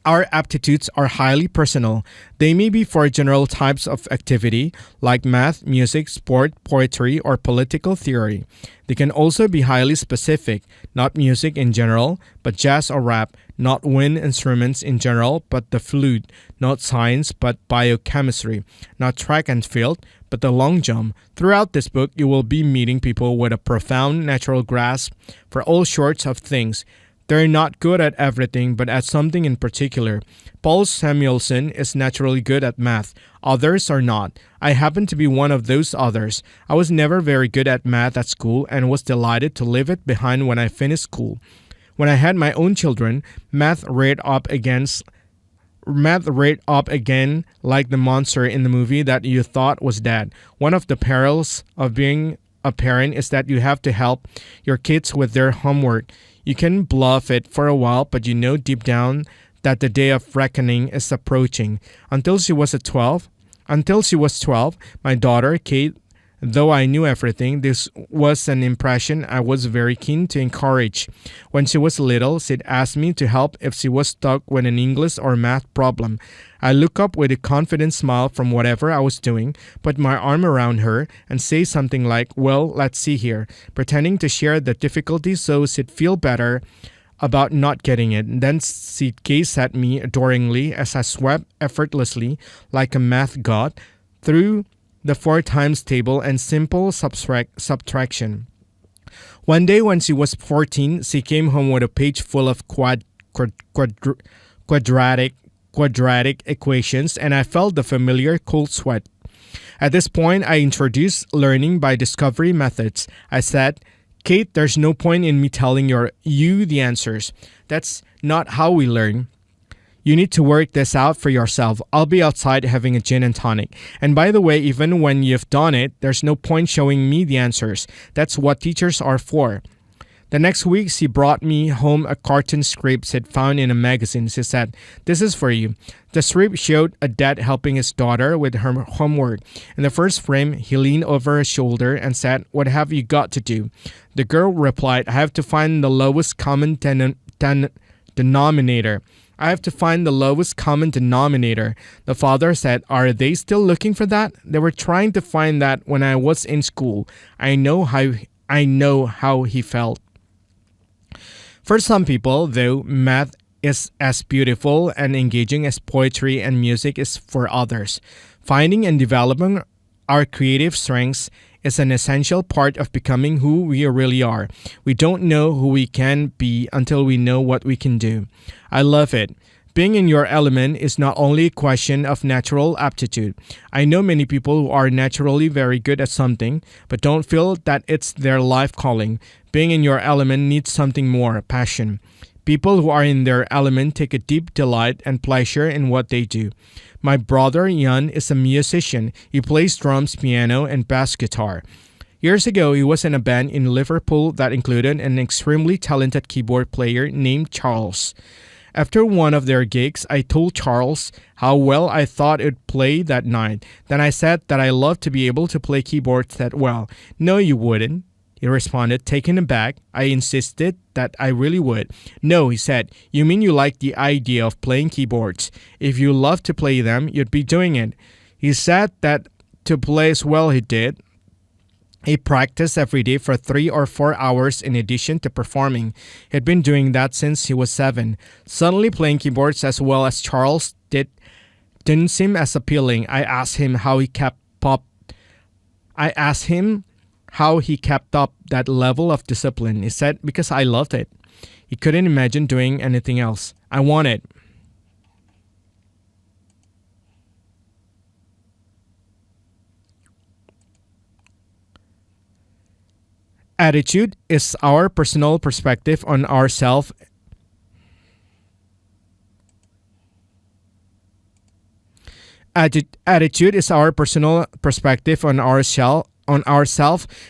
Our aptitudes are highly personal. They may be for general types of activity like math, music, sport, poetry, or political theory. They can also be highly specific, not music in general, but jazz or rap, not wind instruments in general, but the flute, not science, but biochemistry, not track and field, but the long jump. Throughout this book, you will be meeting people with a profound natural grasp for all sorts of things. They're not good at everything, but at something in particular. Paul Samuelson is naturally good at math. Others are not. I happen to be one of those others. I was never very good at math at school and was delighted to leave it behind when I finished school. When I had my own children, math reared up again like the monster in the movie that you thought was dead. One of the perils of being a parent is that you have to help your kids with their homework. You can bluff it for a while, but you know deep down that the day of reckoning is approaching. Until she was 12, my daughter, Kate, though I knew everything, this was an impression I was very keen to encourage. When she was little, she'd ask me to help if she was stuck with an English or math problem. I look up with a confident smile from whatever I was doing, put my arm around her, and say something like, well, let's see here, pretending to share the difficulty so she'd feel better about not getting it. And then she'd gaze at me adoringly as I swept effortlessly, like a math god, through the 4 times table and simple subtraction. One day when she was 14, she came home with a page full of quadratic equations, and I felt the familiar cold sweat. At this point, I introduced learning by discovery methods. I said, Kate, there's no point in me telling you the answers. That's not how we learn. You need to work this out for yourself. I'll be outside having a gin and tonic. And by the way, even when you've done it, there's no point showing me the answers. That's what teachers are for. The next week, she brought me home a cartoon script she'd found in a magazine. She said, this is for you. The script showed a dad helping his daughter with her homework. In the first frame, he leaned over her shoulder and said, what have you got to do? The girl replied, I have to find the lowest common denominator. I have to find the lowest common denominator. The father said, are they still looking for that? They were trying to find that when I was in school. I know how he felt. For some people, though, math is as beautiful and engaging as poetry and music is for others. Finding and developing our creative strengths is an essential part of becoming who we really are. We don't know who we can be until we know what we can do. I love it. Being in your element is not only a question of natural aptitude. I know many people who are naturally very good at something, but don't feel that it's their life calling. Being in your element needs something more, passion. People who are in their element take a deep delight and pleasure in what they do. My brother Jan is a musician. He plays drums, piano, and bass guitar. Years ago, he was in a band in Liverpool that included an extremely talented keyboard player named Charles. After one of their gigs, I told Charles how well I thought it'd play that night. Then I said that I loved to be able to play keyboards that well. No, you wouldn't, he responded, taken aback. I insisted that I really would. No, he said, you mean you like the idea of playing keyboards. If you loved to play them, you'd be doing it. He said that to play as well he did, he practiced every day for 3 or 4 hours in addition to performing. He'd been doing that since he was 7. Suddenly playing keyboards as well as Charles didn't seem as appealing. I asked him how how he kept up that level of discipline. He said, because I loved it. He couldn't imagine doing anything else. I want it. Attitude is our personal perspective on ourselves. Attitude is our personal perspective on ourself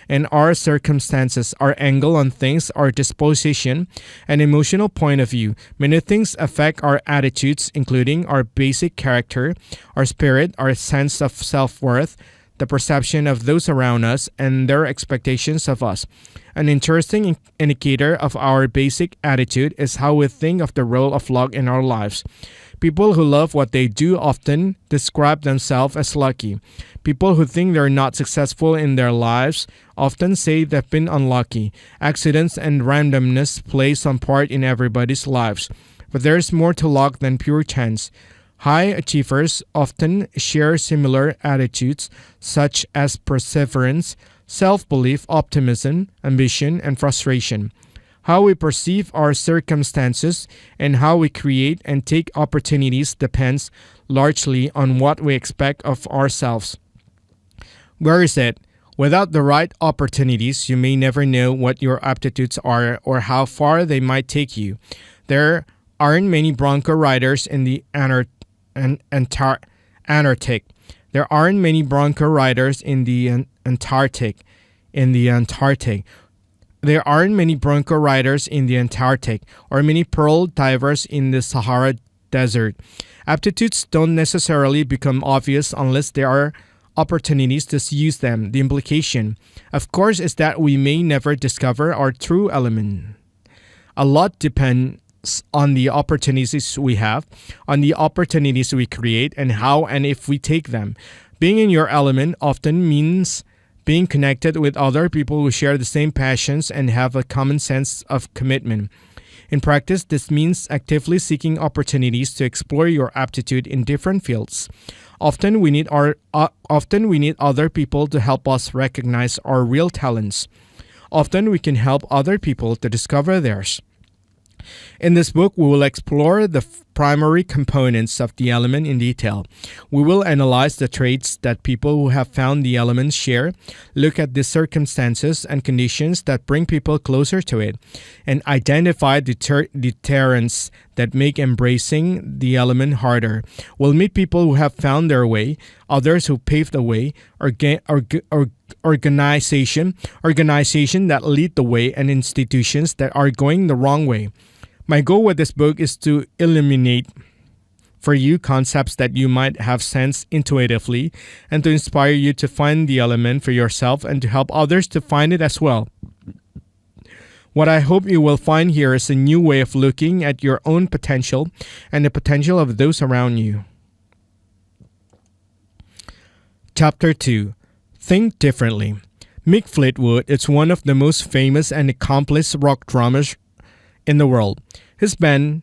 and our circumstances, our angle on things, our disposition, and emotional point of view. Many things affect our attitudes, including our basic character, our spirit, our sense of self-worth, the perception of those around us, and their expectations of us. An interesting indicator of our basic attitude is how we think of the role of luck in our lives. People who love what they do often describe themselves as lucky. People who think they're not successful in their lives often say they've been unlucky. Accidents and randomness play some part in everybody's lives, but there's more to luck than pure chance. High achievers often share similar attitudes such as perseverance, self-belief, optimism, ambition, and frustration. How we perceive our circumstances and how we create and take opportunities depends largely on what we expect of ourselves. Where is it? Without the right opportunities, you may never know what your aptitudes are or how far they might take you. There aren't many bronco riders in the Antarctic. There aren't many bronco riders in the Antarctic. There aren't many bronco riders in the Antarctic or many pearl divers in the Sahara Desert. Aptitudes don't necessarily become obvious unless there are opportunities to use them. The implication, of course, is that we may never discover our true element. A lot depends on the opportunities we have, on the opportunities we create, and how and if we take them. Being in your element often means being connected with other people who share the same passions and have a common sense of commitment. In practice, this means actively seeking opportunities to explore your aptitude in different fields. Often we need other people to help us recognize our real talents. Often we can help other people to discover theirs. In this book, we will explore the primary components of the element in detail. We will analyze the traits that people who have found the element share, look at the circumstances and conditions that bring people closer to it, and identify deterrents that make embracing the element harder. We'll meet people who have found their way, others who paved the way, organization that lead the way, and institutions that are going the wrong way. My goal with this book is to eliminate for you concepts that you might have sensed intuitively and to inspire you to find the element for yourself and to help others to find it as well. What I hope you will find here is a new way of looking at your own potential and the potential of those around you. Chapter 2. Think Differently. Mick Fleetwood is one of the most famous and accomplished rock drummers in the world. His band,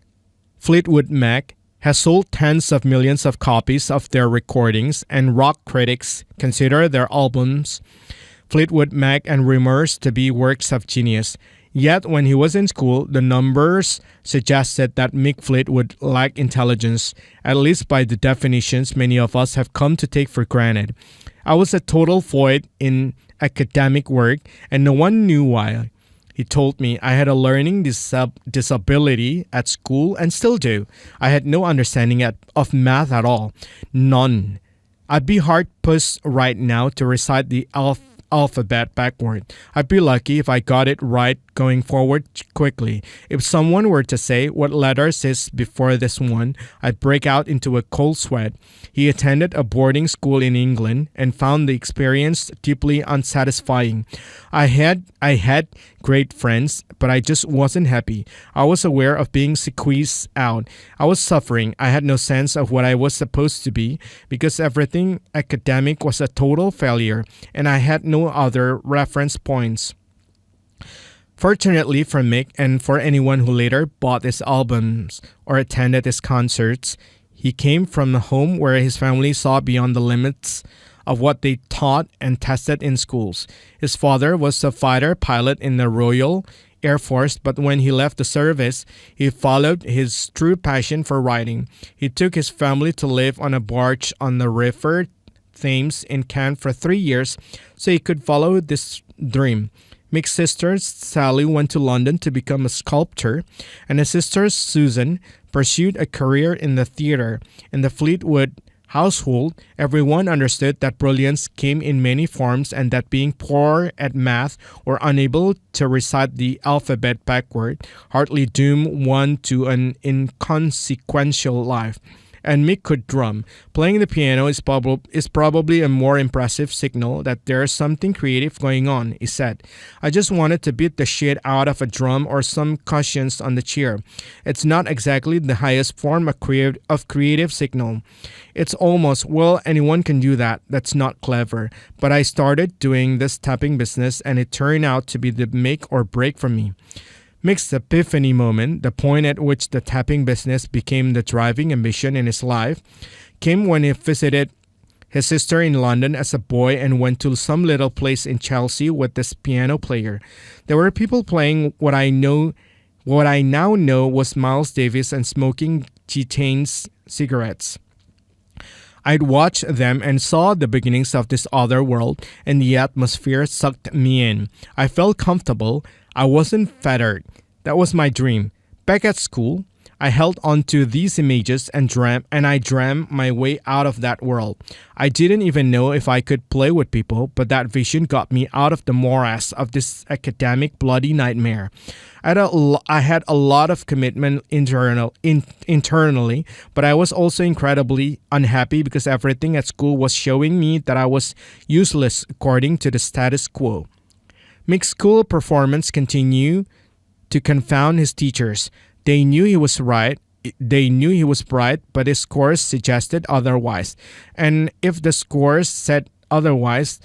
Fleetwood Mac, has sold tens of millions of copies of their recordings, and rock critics consider their albums, Fleetwood Mac and Rumors, to be works of genius. Yet, when he was in school, the numbers suggested that Mick Fleetwood lacked intelligence, at least by the definitions many of us have come to take for granted. I was a total void in academic work, and no one knew why. He told me I had a learning disability at school and still do. I had no understanding of math at all. None. I'd be hard-pushed right now to recite the alphabet backward. I'd be lucky if I got it right going forward quickly. If someone were to say what letters is before this one, I'd break out into a cold sweat. He attended a boarding school in England and found the experience deeply unsatisfying. I had great friends, but I just wasn't happy. I was aware of being squeezed out. I was suffering. I had no sense of what I was supposed to be because everything academic was a total failure, and I had no other reference points. Fortunately for Mick and for anyone who later bought his albums or attended his concerts, he came from a home where his family saw beyond the limits of what they taught and tested in schools. His father was a fighter pilot in the Royal Air Force, but when he left the service, he followed his true passion for writing. He took his family to live on a barge on the river Thames in Kent for 3 years so he could follow this dream. Mick's sister Sally went to London to become a sculptor, and his sister Susan pursued a career in the theater. In the Fleetwood household, everyone understood that brilliance came in many forms and that being poor at math or unable to recite the alphabet backward hardly doomed one to an inconsequential life. And Mick could drum. Playing the piano is probably a more impressive signal that there's something creative going on, he said. I just wanted to beat the shit out of a drum or some cushions on the chair. It's not exactly the highest form of creative signal. It's almost, well, anyone can do that. That's not clever. But I started doing this tapping business and it turned out to be the make or break for me. Mick's epiphany moment, the point at which the tapping business became the driving ambition in his life, came when he visited his sister in London as a boy and went to some little place in Chelsea with this piano player. There were people playing what I now know was Miles Davis and smoking Gitane's cigarettes. I'd watched them and saw the beginnings of this other world, and the atmosphere sucked me in. I felt comfortable. I wasn't fettered. That was my dream. Back at school, I held on to these images and I dreamt my way out of that world. I didn't even know if I could play with people, but that vision got me out of the morass of this academic bloody nightmare. I had a lot of commitment internally, but I was also incredibly unhappy because everything at school was showing me that I was useless according to the status quo. Mick's school performance continued to confound his teachers. They knew he was right. They knew he was bright, but his scores suggested otherwise. And if the scores said otherwise,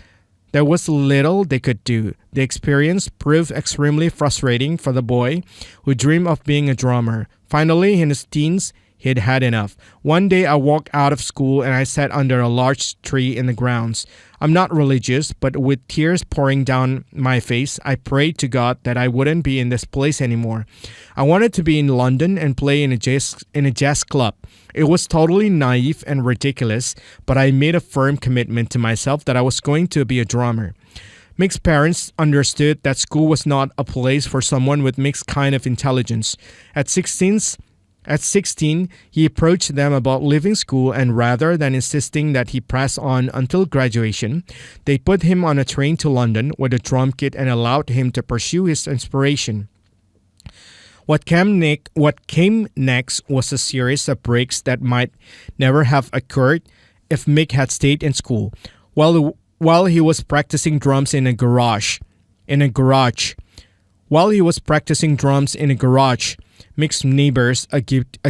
there was little they could do. The experience proved extremely frustrating for the boy who dreamed of being a drummer. Finally, in his teens, he'd had enough. One day I walked out of school and I sat under a large tree in the grounds. I'm not religious, but with tears pouring down my face, I prayed to God that I wouldn't be in this place anymore. I wanted to be in London and play in a jazz club. It was totally naive and ridiculous, but I made a firm commitment to myself that I was going to be a drummer. Mick's parents understood that school was not a place for someone with Mick's kind of intelligence. At 16, he approached them about leaving school, and rather than insisting that he press on until graduation, they put him on a train to London with a drum kit and allowed him to pursue his inspiration. What came next was a series of breaks that might never have occurred if Mick had stayed in school. While he was practicing drums in a garage, Mick's neighbors, a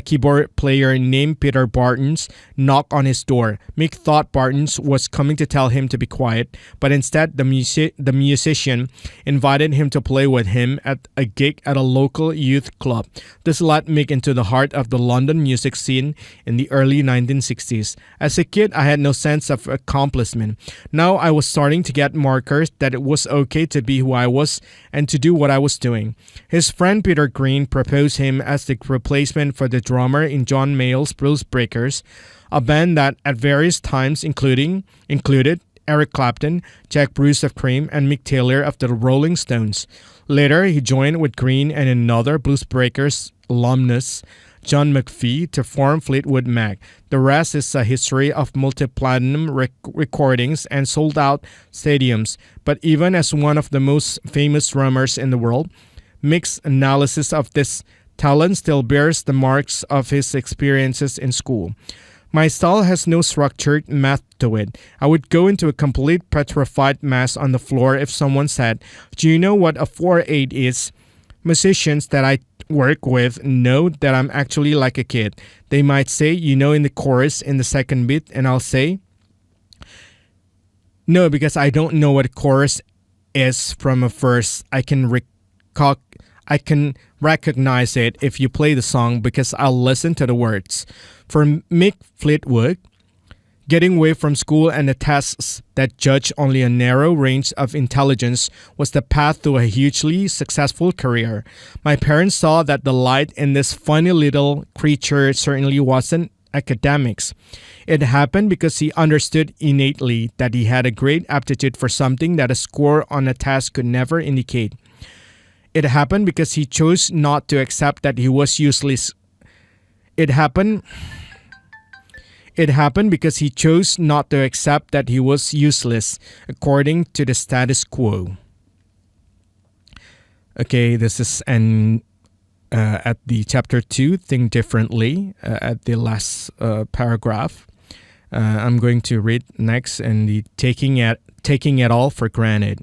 keyboard player named Peter Bartons, knocked on his door. Mick thought Bartons was coming to tell him to be quiet, but instead the musician invited him to play with him at a gig at a local youth club. This led Mick into the heart of the London music scene in the early 1960s. As a kid, I had no sense of accomplishment. Now I was starting to get markers that it was okay to be who I was and to do what I was doing. His friend Peter Green proposed him as the replacement for the drummer in John Mayall's Blues Breakers, a band that at various times included Eric Clapton, Jack Bruce of Cream, and Mick Taylor of the Rolling Stones. Later, he joined with Green and another Blues Breakers alumnus, John McPhee, to form Fleetwood Mac. The rest is a history of multi-platinum recordings and sold-out stadiums. But even as one of the most famous drummers in the world, Mick's analysis of this talent still bears the marks of his experiences in school. My style has no structured math to it. I would go into a complete petrified mass on the floor if someone said, "Do you know what a 4/8 is?" Musicians that I work with know that I'm actually like a kid. They might say, in the chorus in the second beat, and I'll say, no, because I don't know what a chorus is from a verse. I can recognize it if you play the song because I'll listen to the words. For Mick Fleetwood, Getting away from school and the tests that judge only a narrow range of intelligence was the path to a hugely successful career. My parents saw that the light in this funny little creature certainly wasn't academics. It happened because he understood innately that he had a great aptitude for something that a score on a test could never indicate. It happened because he chose not to accept that he was useless. It happened because he chose not to accept that he was useless according to the status quo. Okay, this is at the chapter 2, Think Differently, at the last paragraph. I'm going to read next in the taking it all for granted.